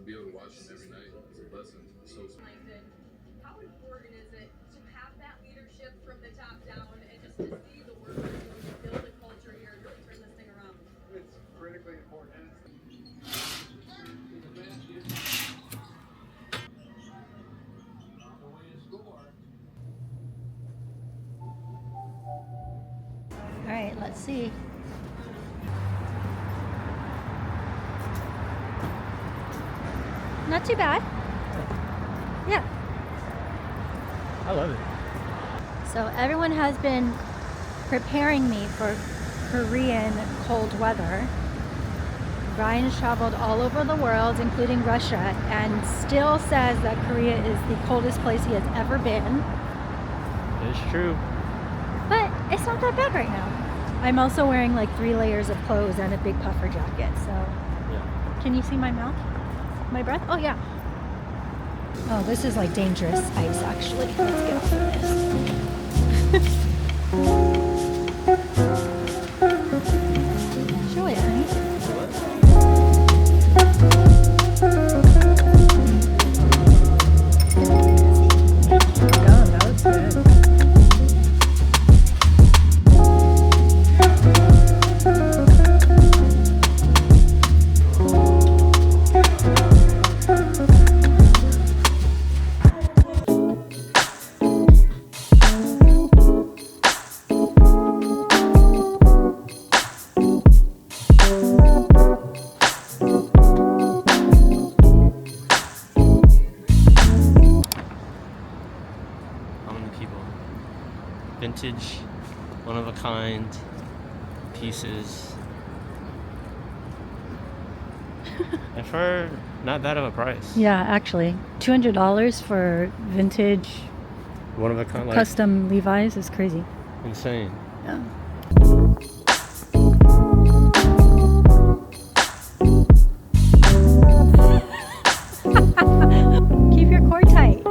be able to watch them every night is a blessing. So how important is it to have that leadership from the top down and just to see the work to build a culture here and really turn this thing around? It's critically important. All right, let's see. Not too bad. Yeah. I love it. So everyone has been preparing me for Korean cold weather. Brian has traveled all over the world, including Russia, and still says that Korea is the coldest place he has ever been. It's true. But it's not that bad right now. I'm also wearing like 3 layers of clothes and a big puffer jacket, so. Yeah. Can you see my mouth? My breath? Oh yeah. Oh, this is like dangerous ice actually. Let's get off of this. Show it, honey. That was good. Vintage, one of a kind pieces. And for not that of a price. Yeah, actually. $200 for vintage One of a kind, like, custom Levi's is crazy. insane. Yeah. Keep your core tight.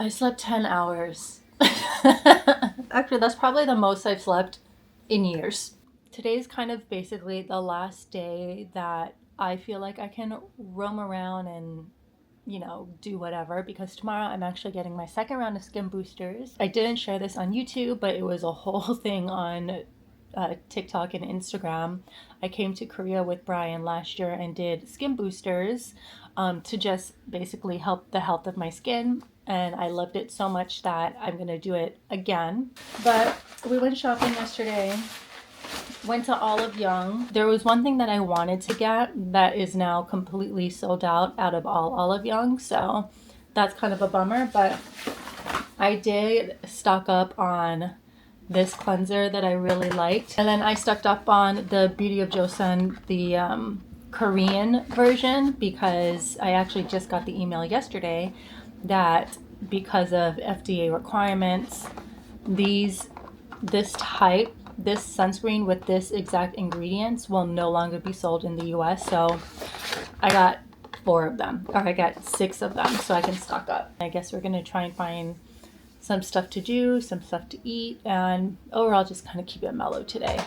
I slept 10 hours. Actually, that's probably the most I've slept in years. Today's kind of basically the last day that I feel like I can roam around and, you know, do whatever, because tomorrow I'm actually getting my second round of skin boosters. I didn't share this on YouTube, but it was a whole thing on TikTok and Instagram. I came to Korea with Brian last year and did skin boosters to just basically help the health of my skin. And I loved it so much that I'm going to do it again. But we went shopping yesterday, went to Olive Young. There was one thing that I wanted to get that is now completely sold out of all Olive Young. So that's kind of a bummer. But I did stock up on this cleanser that I really liked. And then I stocked up on the Beauty of Joseon, the Korean version, because I actually just got the email yesterday that because of FDA requirements, this sunscreen with this exact ingredients will no longer be sold in the US. So I got 4 of them, or I got 6 of them, so I can stock up. I guess we're gonna try and find some stuff to do, some stuff to eat, and overall just kind of keep it mellow today.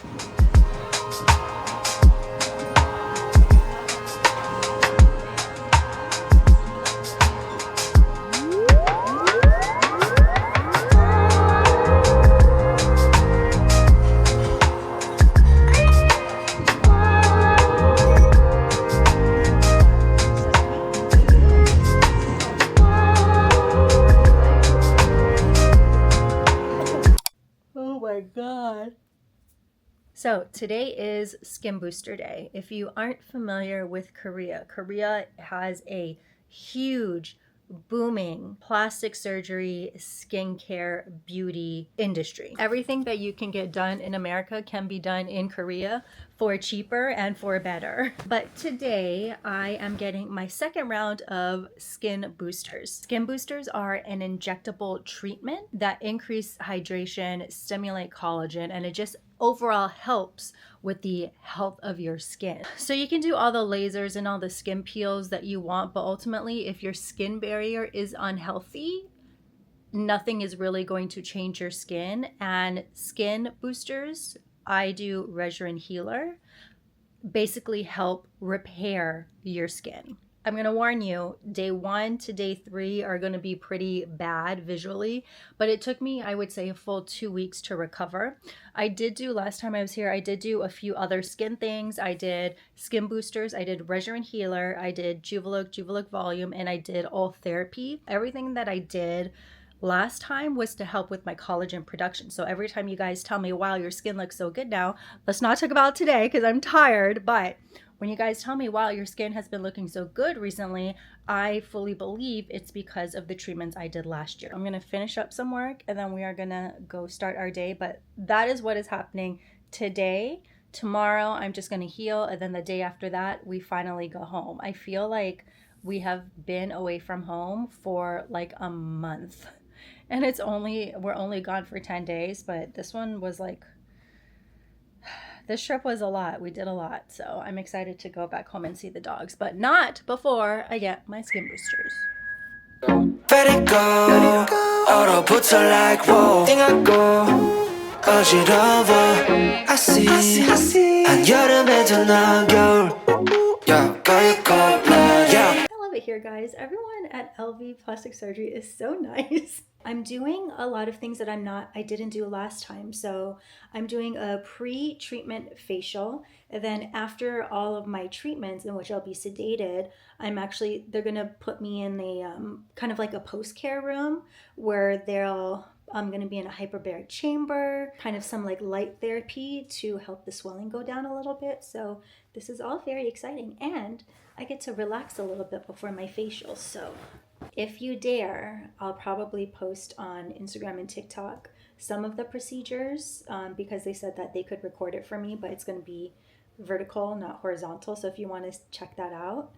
So today is Skin Booster Day. If you aren't familiar with Korea, Korea has a huge, booming plastic surgery, skincare, beauty industry. Everything that you can get done in America can be done in Korea for cheaper and for better. But today I am getting my second round of skin boosters. Skin boosters are an injectable treatment that increase hydration, stimulate collagen, and it just overall helps with the health of your skin. So you can do all the lasers and all the skin peels that you want, but ultimately if your skin barrier is unhealthy, nothing is really going to change your skin. And skin boosters, I do Rejuven Healer, basically help repair your skin. I'm going to warn you, day 1 to day 3 are going to be pretty bad visually, but it took me, I would say, a full 2 weeks to recover. I did do, last time I was here, I did do a few other skin things. I did skin boosters, I did Rejuven Healer, I did Juvelook Volume, and I did All Therapy. Everything that I did last time was to help with my collagen production. So every time you guys tell me, wow, your skin looks so good now, let's not talk about today because I'm tired, but when you guys tell me, wow, your skin has been looking so good recently, I fully believe it's because of the treatments I did last year. I'm going to finish up some work and then we are going to go start our day. But that is what is happening today. Tomorrow, I'm just going to heal. And then the day after that, we finally go home. I feel like we have been away from home for like a month. And we're only gone for 10 days. But this one was like, this trip was a lot. We did a lot. So I'm excited to go back home and see the dogs, but not before I get my skin boosters. Let it go. 얼어붙어 like whoa. 띵하고 어지러워. I see. 한여름에도 난 겨울. Yeah, I love it here, guys. Everyone at LV Plastic Surgery is so nice. I'm doing a lot of things that I didn't do last time. So I'm doing a pre-treatment facial. And then after all of my treatments in which I'll be sedated, they're going to put me in a kind of like a post-care room where I'm going to be in a hyperbaric chamber, kind of some like light therapy to help the swelling go down a little bit. So this is all very exciting. And I get to relax a little bit before my facial. So if you dare, I'll probably post on Instagram and TikTok some of the procedures because they said that they could record it for me, but it's going to be vertical, not horizontal. So if you want to check that out,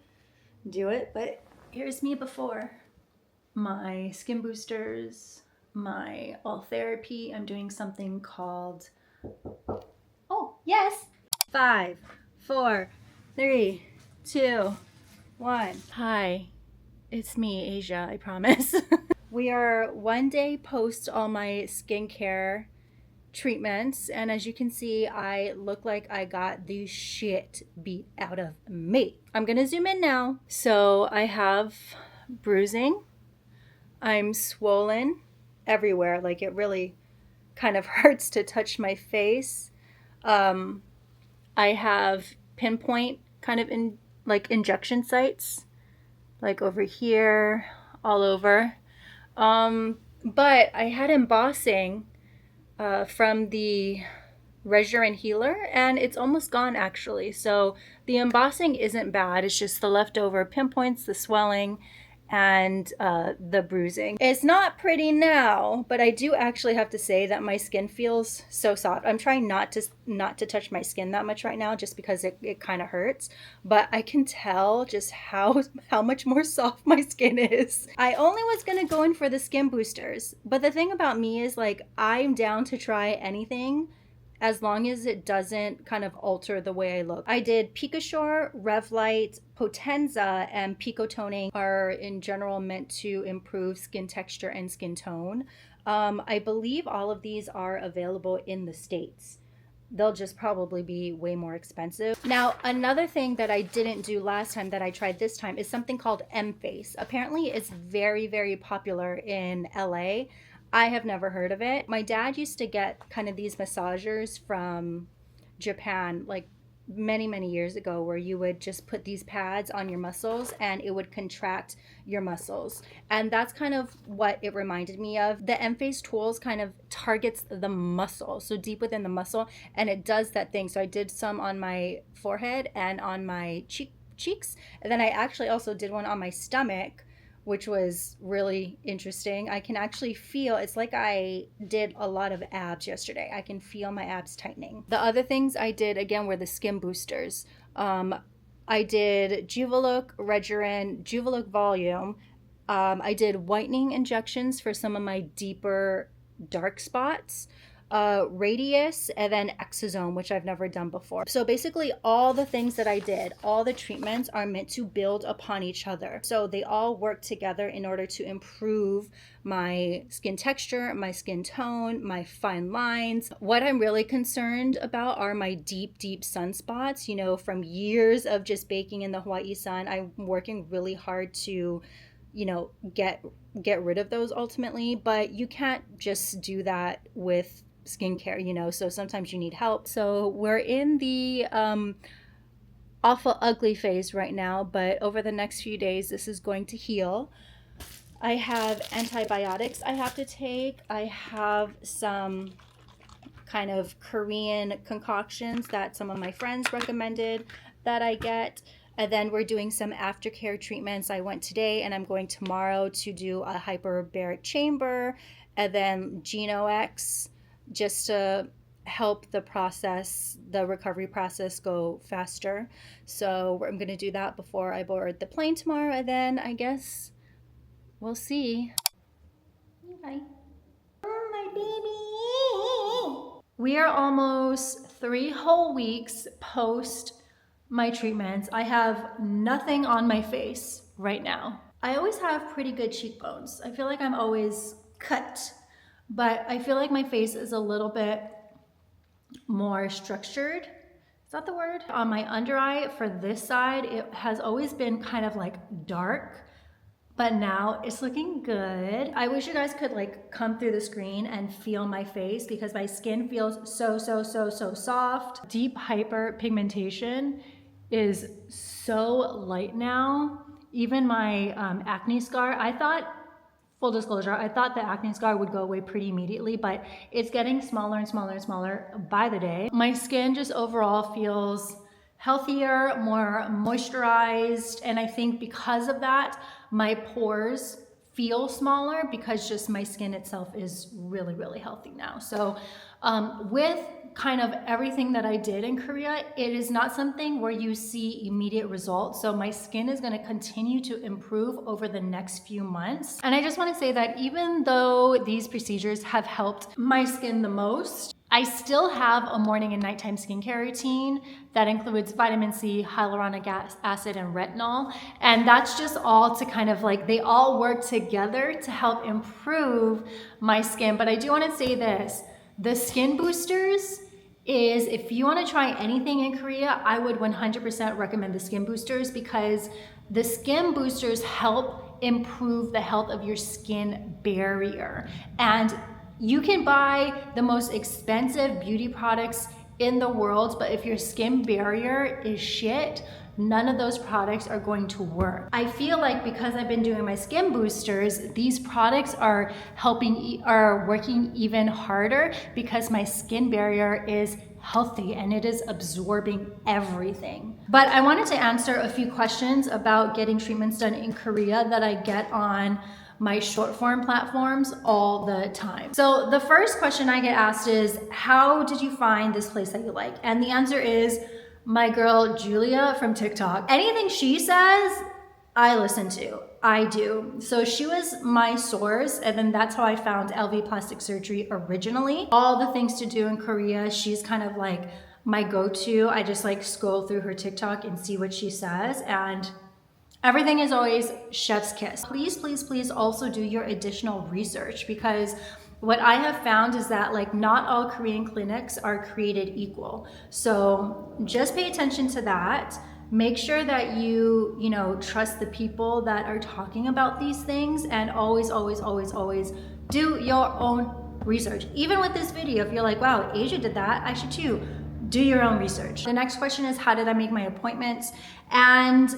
do it. But here's me before. My skin boosters, my All Therapy. I'm doing something called, 5, 4, 3, 2, 1. Hi. It's me, Asia, I promise. We are 1 day post all my skincare treatments. And as you can see, I look like I got the shit beat out of me. I'm going to zoom in now. So I have bruising. I'm swollen everywhere. Like it really kind of hurts to touch my face. I have pinpoint kind of injection sites. Like over here, all over. But I had embossing from the Rejuven Healer, and it's almost gone actually. So the embossing isn't bad. It's just the leftover pinpoints, the swelling, and the bruising. It's not pretty now, but I do actually have to say that my skin feels so soft. I'm trying not to touch my skin that much right now just because it kind of hurts, but I can tell just how much more soft my skin is. I only was gonna go in for the skin boosters, but the thing about me is like I'm down to try anything as long as it doesn't kind of alter the way I look. I did Picashore, Revlite, Potenza, and Picotoning are in general meant to improve skin texture and skin tone. I believe all of these are available in the States. They'll just probably be way more expensive. Now, another thing that I didn't do last time that I tried this time is something called M-Face. Apparently, it's very, very popular in LA. I have never heard of it. My dad used to get kind of these massagers from Japan, like many years ago where you would just put these pads on your muscles and it would contract your muscles. And that's kind of what it reminded me of. The M-Phase Tools kind of targets the muscle, so deep within the muscle, and it does that thing. So I did some on my forehead and on my cheeks, and then I actually also did one on my stomach, which was really interesting. I can actually feel, it's like I did a lot of abs yesterday. I can feel my abs tightening. The other things I did, again, were the skin boosters. I did Juvalook Regerin, Juvalook Volume. I did whitening injections for some of my deeper dark spots. Radius, and then Exosome, which I've never done before. So basically all the things that I did, all the treatments are meant to build upon each other. So they all work together in order to improve my skin texture, my skin tone, my fine lines. What I'm really concerned about are my deep sunspots. You know, from years of just baking in the Hawaii sun, I'm working really hard to, you know, get rid of those ultimately, but you can't just do that with skincare, you know, so sometimes you need help. So we're in the awful ugly phase right now, but over the next few days this is going to heal. I have antibiotics I have to take. I have some kind of Korean concoctions that some of my friends recommended that I get. And then we're doing some aftercare treatments. I went today and I'm going tomorrow to do a hyperbaric chamber and then GenoX, just to help the process, the recovery process, go faster. So I'm going to do that before I board the plane tomorrow, and then I guess we'll see. Bye. Oh, my baby. We are almost 3 whole weeks post my treatments. I have nothing on my face right now. I always have pretty good cheekbones. I feel like I'm always cut, but I feel like my face is a little bit more structured. Is that the word? On my under eye for this side, it has always been kind of like dark, but now it's looking good. I wish you guys could like come through the screen and feel my face because my skin feels so soft. Deep hyperpigmentation is so light now. Even my acne scar, I thought, full disclosure, I thought the acne scar would go away pretty immediately, but it's getting smaller and smaller by the day. My skin just overall feels healthier, more moisturized, and I think because of that, my pores feel smaller because just my skin itself is really healthy now. So with kind of everything that I did in Korea, it is not something where you see immediate results. So my skin is going to continue to improve over the next few months. And I just want to say that even though these procedures have helped my skin the most, I still have a morning and nighttime skincare routine that includes vitamin C, hyaluronic acid, and retinol. And that's just all to kind of like, they all work together to help improve my skin. But I do want to say this, the skin boosters is, if you want to try anything in Korea, I would 100% recommend the skin boosters because the skin boosters help improve the health of your skin barrier. And you can buy the most expensive beauty products in the world, but if your skin barrier is shit, none of those products are going to work. I feel like because I've been doing my skin boosters, these products are working even harder because my skin barrier is healthy and it is absorbing everything. But I wanted to answer a few questions about getting treatments done in Korea that I get on my short form platforms all the time. So the first question I get asked is, how did you find this place that you like? And the answer is my girl Julia from TikTok. Anything she says, I listen to. I do. So she was my source, and then that's how I found LV Plastic Surgery originally. All the things to do in Korea, she's kind of like my go-to. I just like scroll through her TikTok and see what she says, and everything is always chef's kiss. Please also do your additional research, because what I have found is that like not all Korean clinics are created equal. So just pay attention to that. Make sure that you trust the people that are talking about these things, and always do your own research. Even with this video, if you're like, wow, Asia did that, I should too. do your own research. The next question is, how did I make my appointments? And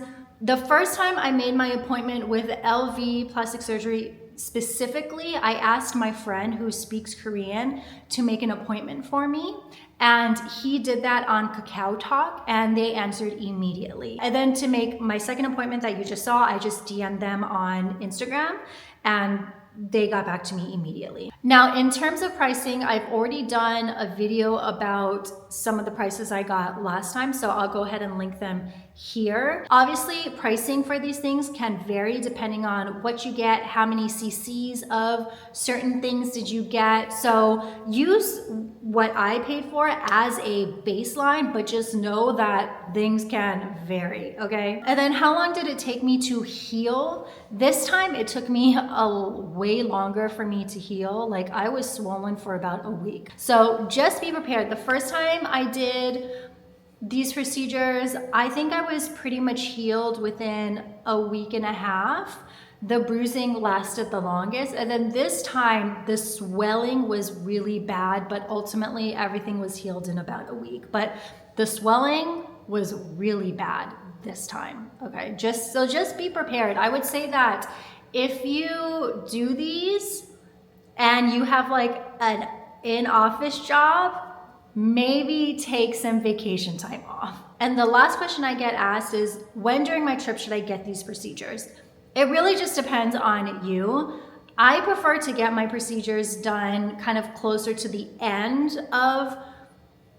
the first time I made my appointment with LV plastic surgery specifically, I asked my friend who speaks Korean to make an appointment for me. And he did that on Kakao Talk and they answered immediately. And then to make my second appointment that you just saw, I just DM'd them on Instagram and they got back to me immediately. Now, in terms of pricing, I've already done a video about some of the prices I got last time, so I'll go ahead and link them here. Obviously, pricing for these things can vary depending on what you get, how many cc's of certain things did you get. So use what I paid for as a baseline, but just know that things can vary, okay? And then how long did it take me to heal? This time it took me way longer for me to heal. Like I was swollen for about a week. So just be prepared. The first time I did these procedures, I think I was pretty much healed within a week and a half. The bruising lasted the longest. And then this time the swelling was really bad, but ultimately everything was healed in about a week. But the swelling was really bad this time. Okay, just be prepared. I would say that if you do these and you have like an in-office job, maybe take some vacation time off. And the last question I get asked is, when during my trip should I get these procedures? It really just depends on you. I prefer to get my procedures done kind of closer to the end of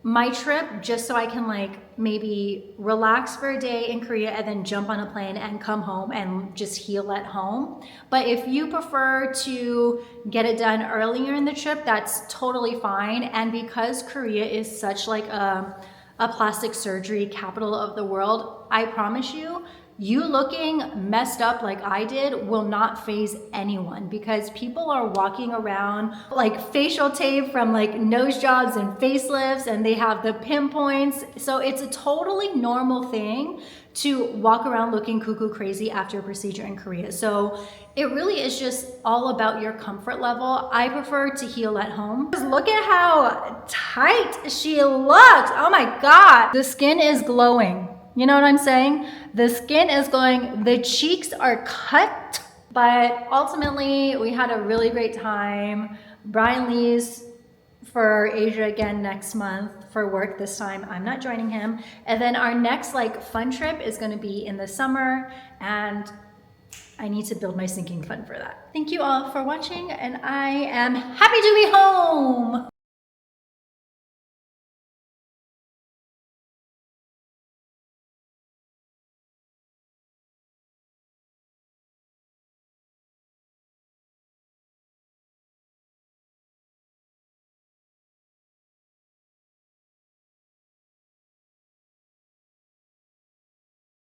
my trip, just so I can like maybe relax for a day in Korea and then jump on a plane and come home and just heal at home. But if you prefer to get it done earlier in the trip, that's totally fine. And because Korea is such like a plastic surgery capital of the world, I promise you, you looking messed up like I did will not faze anyone, because people are walking around like facial tape from like nose jobs and facelifts, and they have the pinpoints. So it's a totally normal thing to walk around looking cuckoo crazy after a procedure in Korea. So it really is just all about your comfort level. I prefer to heal at home. Look at how tight she looks. Oh my God. The skin is glowing. You know what I'm saying? The skin is glowing, the cheeks are cut, but ultimately we had a really great time. Brian leaves for Asia again next month for work. This time I'm not joining him. And then our next like fun trip is gonna be in the summer, and I need to build my sinking fund for that. Thank you all for watching, and I am happy to be home.